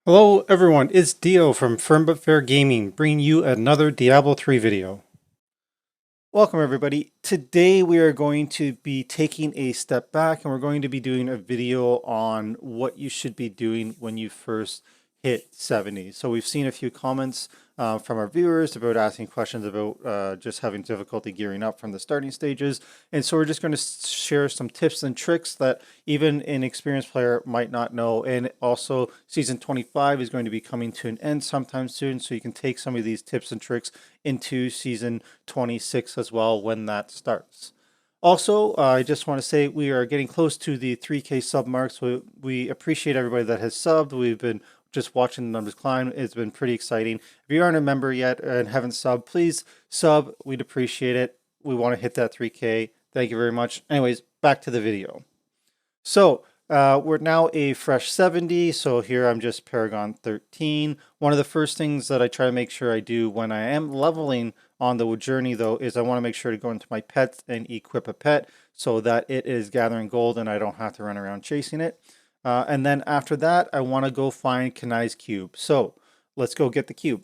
Hello everyone, it's Dio from Firm But Fair Gaming, bringing you another Diablo 3 video. Welcome everybody. Today we are going to be taking a step back and we're going to be doing a video on what you should be doing when you first hit 70. So we've seen a few comments from our viewers about asking questions about just having difficulty gearing up from the starting stages. And so we're just going to share some tips and tricks that even an experienced player might not know. And also season 25 is going to be coming to an end sometime soon. So you can take some of these tips and tricks into season 26 as well when that starts. Also, I just want to say we are getting close to the 3K sub mark, so we appreciate everybody that has subbed. We've been just watching the numbers climb. It's been pretty exciting. If you aren't a member yet and haven't subbed, please sub. We'd appreciate it. We want to hit that 3K. Thank you very much. Anyways, back to the video. So we're now a fresh 70. So here I'm just Paragon 13. One of the first things that I try to make sure I do when I am leveling on the journey though is I want to make sure to go into my pets and equip a pet so that it is gathering gold and I don't have to run around chasing it. And then after that, I want to go find Kanai's cube. So let's go get the cube.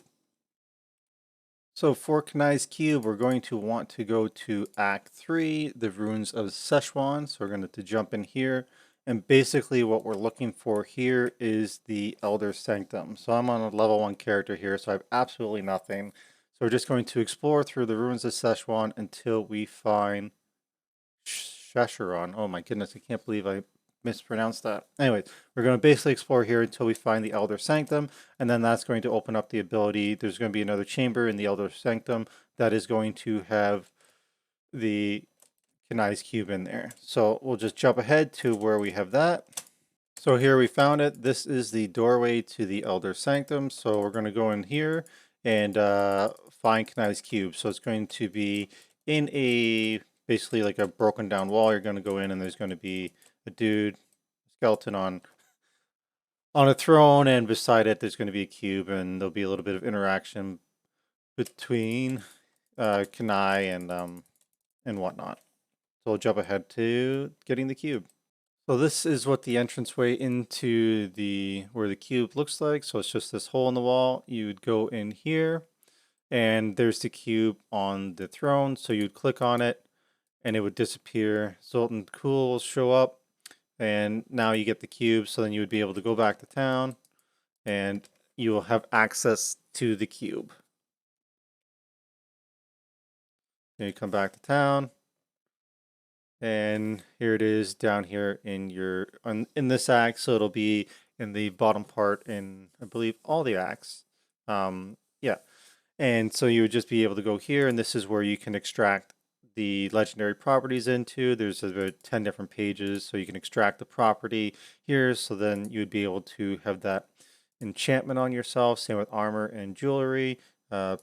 So for Kanai's cube, we're going to want to go to Act 3, the Ruins of Szechuan. So we're going to jump in here. And basically what we're looking for here is the Elder Sanctum. So I'm on a level 1 character here, so I have absolutely nothing. So we're just going to explore through the Ruins of Szechuan until we find Szechuan. Oh my goodness, I can't believe I mispronounced that. Anyways, we're going to basically explore here until we find the Elder Sanctum, and then that's going to open up the ability. There's going to be another chamber in the Elder Sanctum that is going to have the Kanai's cube in there. So we'll just jump ahead to where we have that. So here we found it. This is the doorway to the Elder Sanctum. So we're going to go in here and find Kanai's cube. So it's going to be in a basically like a broken down wall. You're going to go in and there's going to be a dude skeleton on a throne, and beside it there's going to be a cube, and there'll be a little bit of interaction between Kanai and whatnot. So we'll jump ahead to getting the cube. So this is what the entranceway into where the cube looks like. So it's just this hole in the wall. You'd go in here and there's the cube on the throne. So you'd click on it and it would disappear. Zoltan Cool will show up and now you get the cube. So then you would be able to go back to town and you will have access to the cube. Then you come back to town. And here it is down here in in this act. So it'll be in the bottom part in, I believe, all the acts. Yeah. And so you would just be able to go here, and this is where you can extract the legendary properties into. There's about 10 different pages, so you can extract the property here. So then you would be able to have that enchantment on yourself. Same with armor and jewelry.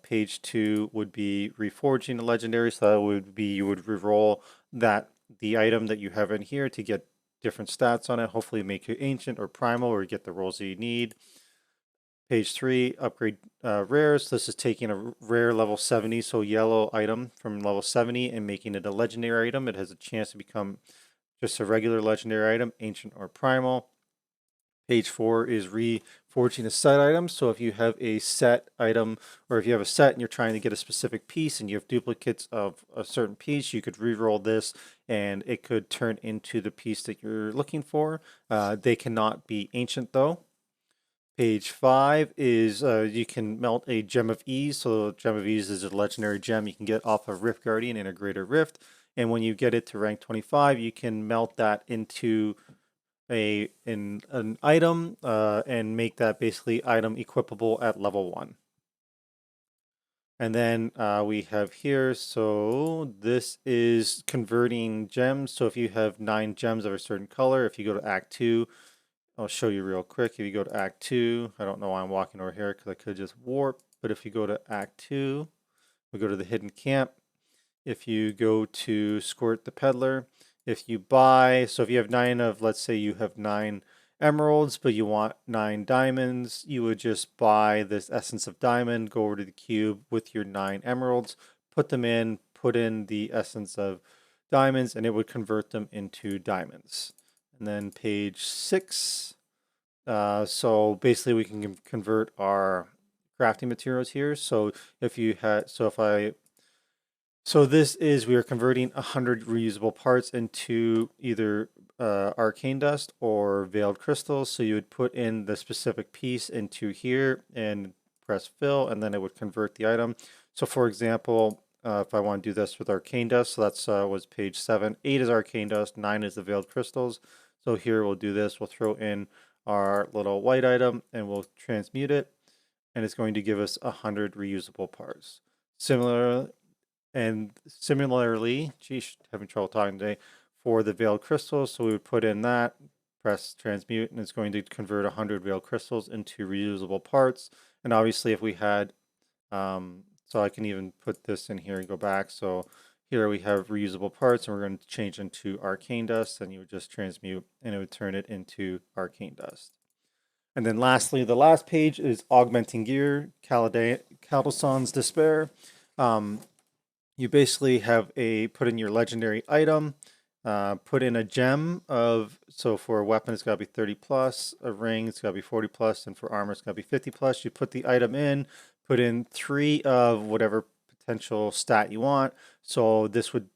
Page 2 would be reforging a legendary, so that would be you would reroll the item that you have in here to get different stats on it. Hopefully make you ancient or primal or get the rolls that you need. Page 3, upgrade rares. This is taking a rare level 70, so yellow item from level 70 and making it a legendary item. It has a chance to become just a regular legendary item, ancient or primal. Page 4 is reforging a set item. So if you have a set item, or if you have a set and you're trying to get a specific piece and you have duplicates of a certain piece, you could re-roll this and it could turn into the piece that you're looking for. They cannot be ancient though. Page 5 is you can melt a Gem of Ease. So Gem of Ease is a legendary gem you can get off of Rift Guardian in a Greater Rift. And when you get it to rank 25, you can melt that into an item and make that basically item equipable at level 1. And then we have here, so this is converting gems. So if you have 9 gems of a certain color, if you go to Act 2, I'll show you real quick. If you go to Act 2, I don't know why I'm walking over here because I could just warp, but if you go to Act 2, we go to the hidden camp. If you go to Squirt the Peddler, if you buy, so if you have 9 of, let's say you have 9 emeralds, but you want 9 diamonds, you would just buy this Essence of Diamond, go over to the cube with your 9 emeralds, put them in, put in the Essence of Diamonds, and it would convert them into diamonds. And then page 6 So basically we can convert our crafting materials here. So if you had, so if I, so this is, we are converting 100 reusable parts into either arcane dust or veiled crystals. So you would put in the specific piece into here and press fill, and then it would convert the item. So for example, if I want to do this with arcane dust, so that's was page 7. 8 is arcane dust, 9 is the veiled crystals. So here we'll do this. We'll throw in our little white item and we'll transmute it, and it's going to give us 100 reusable parts. Similarly, geez, having trouble talking today, for the veiled crystals, so we would put in that, press transmute, and it's going to convert 100 veiled crystals into reusable parts. And obviously if we had, so I can even put this in here and go back. So here we have reusable parts, and we're going to change into arcane dust, and you would just transmute and it would turn it into arcane dust. And then lastly, the last page is augmenting gear, Caldason's Despair. You basically have put in your legendary item, put in a gem of, so for a weapon it's got to be 30 plus, a ring it's got to be 40 plus, and for armor it's got to be 50 plus. You put the item in, put in 3 of whatever potential stat you want. So this would,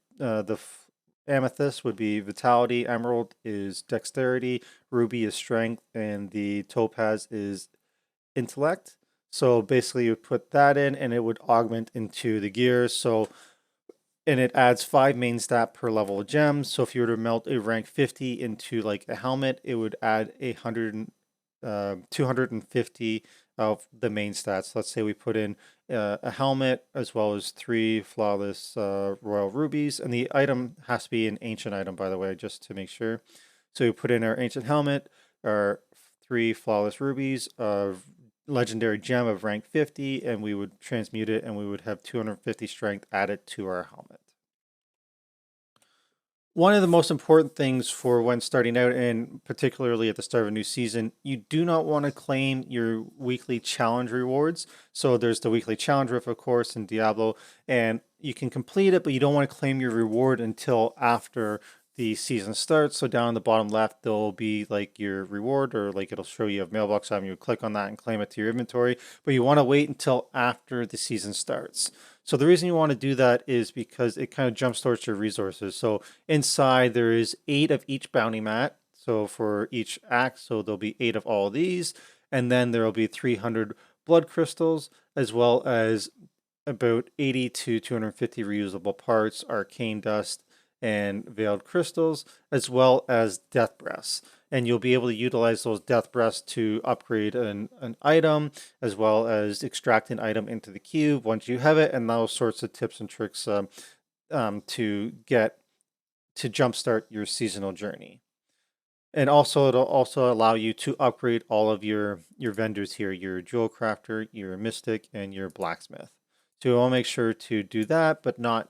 amethyst would be vitality, emerald is dexterity, ruby is strength, and the topaz is intellect. So basically you put that in and it would augment into the gears. So, and it adds 5 main stat per level of gems. So if you were to melt a rank 50 into like a helmet, it would add 250 of the main stats. Let's say we put in a helmet as well as 3 flawless royal rubies, and the item has to be an ancient item, by the way, just to make sure. So we put in our ancient helmet, our 3 flawless rubies, legendary gem of rank 50, and we would transmute it and we would have 250 strength added to our helmet. One of the most important things for when starting out, and particularly at the start of a new season, you do not want to claim your weekly challenge rewards. So there's the weekly challenge rift, of course, in Diablo, and you can complete it, but you don't want to claim your reward until after the season starts. So down in the bottom left, there'll be like your reward, or like it'll show you a mailbox item. You click on that and claim it to your inventory, but you want to wait until after the season starts. So the reason you want to do that is because it kind of jumpstarts your resources. So inside there is 8 of each bounty mat. So for each act, so there'll be 8 of all of these, and then there will be 300 blood crystals, as well as about 80 to 250 reusable parts, arcane dust, and veiled crystals, as well as death breaths. And you'll be able to utilize those death breaths to upgrade an item, as well as extract an item into the cube once you have it, and those sorts of tips and tricks to get to jumpstart your seasonal journey. And also, it'll also allow you to upgrade all of your vendors here, your jewel crafter, your mystic, and your blacksmith. So I'll make sure to do that, but not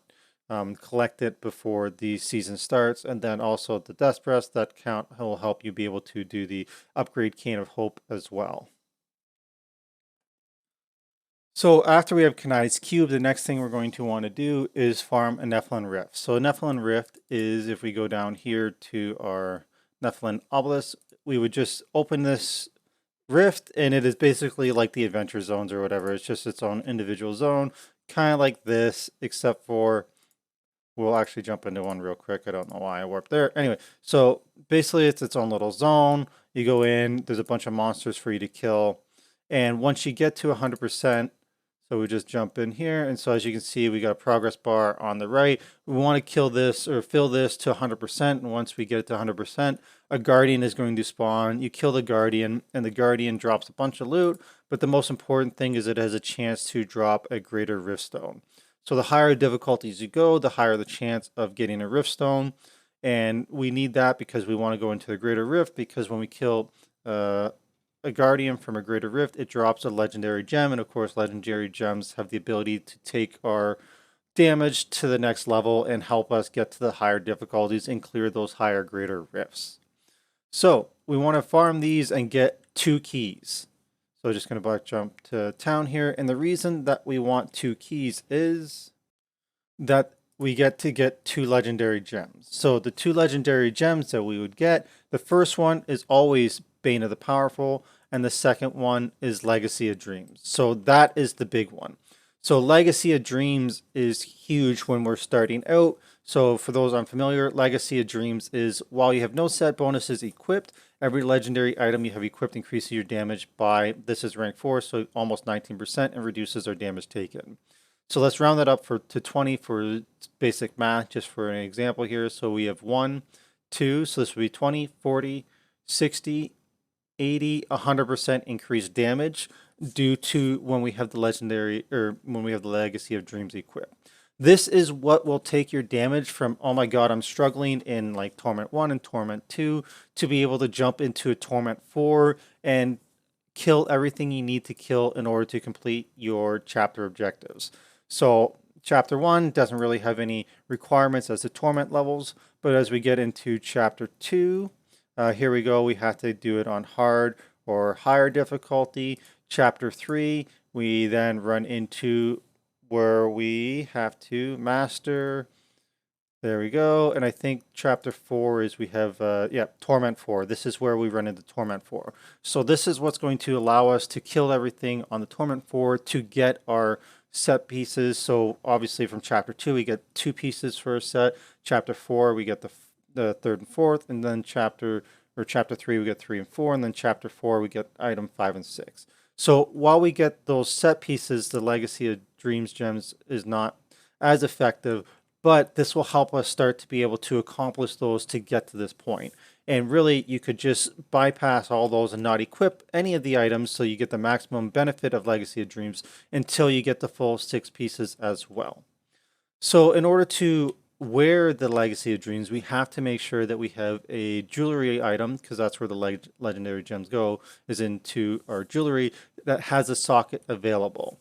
collect it before the season starts. And then also the Death Breath, that count will help you be able to do the upgrade Cain of Hope as well. So after we have Kanai's cube, the next thing we're going to want to do is farm a Nephalem Rift. So a Nephalem Rift is, if we go down here to our Nephalem Obelisk, we would just open this rift, and it is basically like the adventure zones or whatever. It's just its own individual zone, kind of like this, except for, we'll actually jump into one real quick. I don't know why I warped there. Anyway, so basically it's its own little zone. You go in, there's a bunch of monsters for you to kill. And once you get to 100%, so we just jump in here. And so as you can see, we got a progress bar on the right. We want to kill this or fill this to 100%. And once we get it to 100%, a guardian is going to spawn. You kill the guardian, and the guardian drops a bunch of loot. But the most important thing is it has a chance to drop a greater rift stone. So the higher difficulties you go, the higher the chance of getting a rift stone. And we need that because we want to go into the greater rift, because when we kill a guardian from a greater rift, it drops a legendary gem. And of course, legendary gems have the ability to take our damage to the next level and help us get to the higher difficulties and clear those higher, greater rifts. So we want to farm these and get 2 keys. So just going to jump to town here. And the reason that we want 2 keys is that we get to get 2 legendary gems. So the 2 legendary gems that we would get, the first one is always Bane of the Powerful, and the second one is Legacy of Dreams. So that is the big one. So Legacy of Dreams is huge when we're starting out. So for those unfamiliar, Legacy of Dreams is while you have no set bonuses equipped, every legendary item you have equipped increases your damage by, this is rank 4, so almost 19% and reduces our damage taken. So let's round that up to 20 for basic math, just for an example here. So we have 1, 2, so this would be 20, 40, 60, 80, 100% increased damage due to when we have the legendary, or when we have the Legacy of Dreams equipped. This is what will take your damage from, oh my god, I'm struggling in like Torment 1 and Torment 2 to be able to jump into a Torment 4 and kill everything you need to kill in order to complete your chapter objectives. So chapter 1 doesn't really have any requirements as to torment levels, but as we get into chapter 2, here we go, we have to do it on hard or higher difficulty. Chapter 3, we then run into where we have to master, there we go, and I think chapter 4 is we have, Torment 4. This is where we run into Torment 4. So this is what's going to allow us to kill everything on the Torment 4 to get our set pieces. So obviously from chapter 2 we get 2 pieces for a set. Chapter 4 we get the third and fourth, and then chapter 3 we get 3 and 4, and then chapter 4 we get item 5 and 6. So while we get those set pieces, the Legacy of Dreams gems is not as effective, but this will help us start to be able to accomplish those to get to this point. And really, you could just bypass all those and not equip any of the items so you get the maximum benefit of Legacy of Dreams until you get the full 6 pieces as well. So in order to wear the Legacy of Dreams, we have to make sure that we have a jewelry item, because that's where the legendary gems go, is into our jewelry that has a socket available.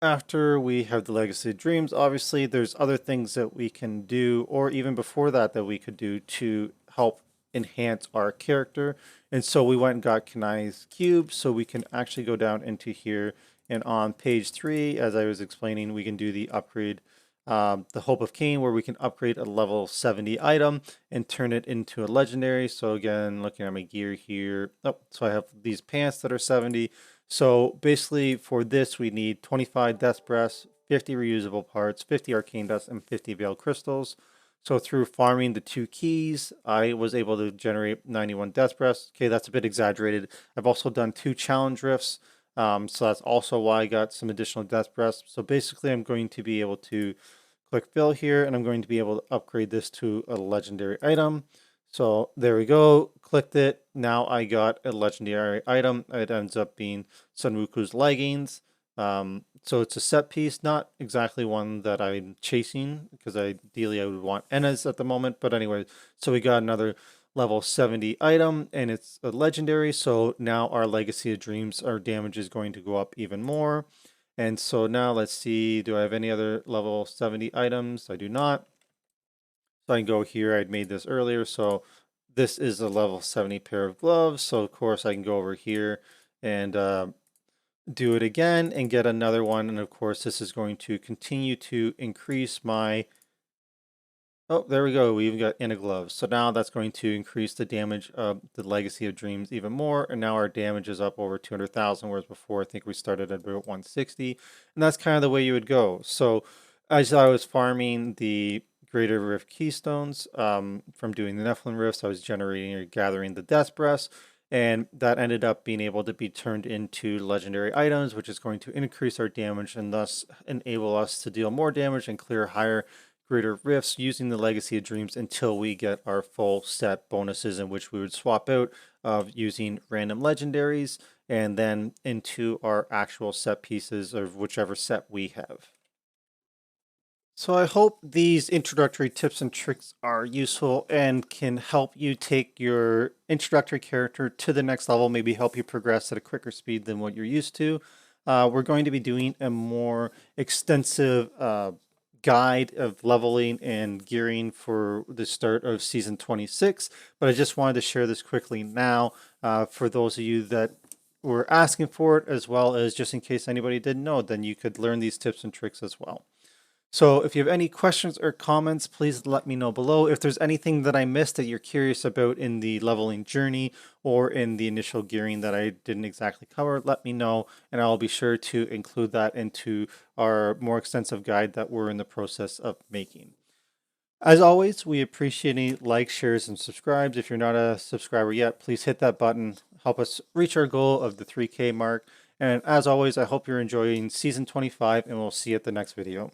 After we have the Legacy of Dreams, obviously there's other things that we can do, or even before that we could do to help enhance our character. And so we went and got Kanai's cube, so we can actually go down into here, and on page 3, as I was explaining, we can do the upgrade, the Hope of Cain, where we can upgrade a level 70 item and turn it into a legendary. So again, looking at my gear here, so I have these pants that are 70. So basically for this we need 25 Death Breaths, 50 reusable parts, 50 arcane dust, and 50 veil crystals. So through farming the 2 keys, I was able to generate 91 Death Breaths. Okay, that's a bit exaggerated. I've also done 2 challenge rifts, so that's also why I got some additional Death Breaths. So basically I'm going to be able to click fill here, and I'm going to be able to upgrade this to a legendary item. So there we go, clicked it. Now I got a legendary item. It ends up being Sunruku's leggings. So it's a set piece, not exactly one that I'm chasing, because ideally I would want Enna's at the moment. But anyway, so we got another level 70 item, and it's a legendary. So now our Legacy of Dreams, our damage is going to go up even more. And so now let's see, do I have any other level 70 items? I do not. So I can go here, I'd made this earlier, so this is a level 70 pair of gloves. So of course I can go over here and do it again and get another one. And of course this is going to continue to increase my, oh, there we go, we even got inner gloves. So now that's going to increase the damage of the Legacy of Dreams even more. And now our damage is up over 200,000, whereas before I think we started at about 160. And that's kind of the way you would go. So as I was farming the Greater Rift Keystones from doing the Nephalem Rifts, I was generating or gathering the Death Breaths, and that ended up being able to be turned into legendary items, which is going to increase our damage and thus enable us to deal more damage and clear higher Greater Rifts using the Legacy of Dreams until we get our full set bonuses, in which we would swap out of using random legendaries and then into our actual set pieces of whichever set we have. So I hope these introductory tips and tricks are useful and can help you take your introductory character to the next level, maybe help you progress at a quicker speed than what you're used to. We're going to be doing a more extensive guide of leveling and gearing for the start of season 26, but I just wanted to share this quickly now for those of you that were asking for it, as well as just in case anybody didn't know, then you could learn these tips and tricks as well. So if you have any questions or comments, please let me know below. If there's anything that I missed that you're curious about in the leveling journey or in the initial gearing that I didn't exactly cover, let me know and I'll be sure to include that into our more extensive guide that we're in the process of making. As always, we appreciate any likes, shares, and subscribes. If you're not a subscriber yet, please hit that button. Help us reach our goal of the 3K mark. And as always, I hope you're enjoying season 25 and we'll see you at the next video.